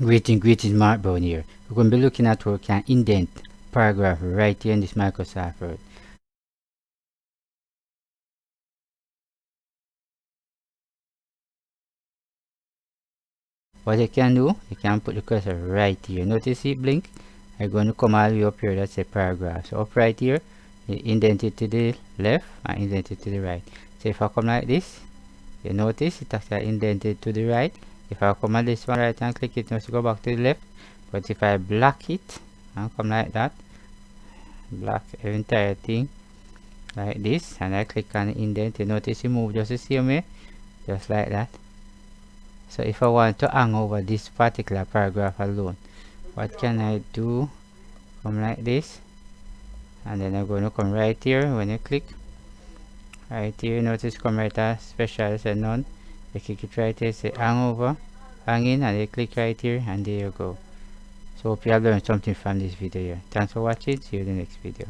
Greetings Mark Brown here. We're going to be looking at how we can indent paragraph right here in this Microsoft Word. What you can do, you can put the cursor right here. Notice it blink. I'm going to come all the way up here, that's a paragraph. So up right here, you indent it to the left and indent it to the right. So if I come like this, you notice it actually indented to the right. If I come on this one right and click it, it must go back to the left. But if I block it and come like that, block the entire thing like this, and I click on indent, you notice it move just the same way, just like that. So if I want to hang over this particular paragraph alone, what can I do? Come like this, and then I'm going to come right here. When you click right here, notice come right here, special, say none. You click it right here, say hang over, hang in, and you click right here, and there you go. So hope you have learned something from this video here. Thanks for watching. See you in the next video.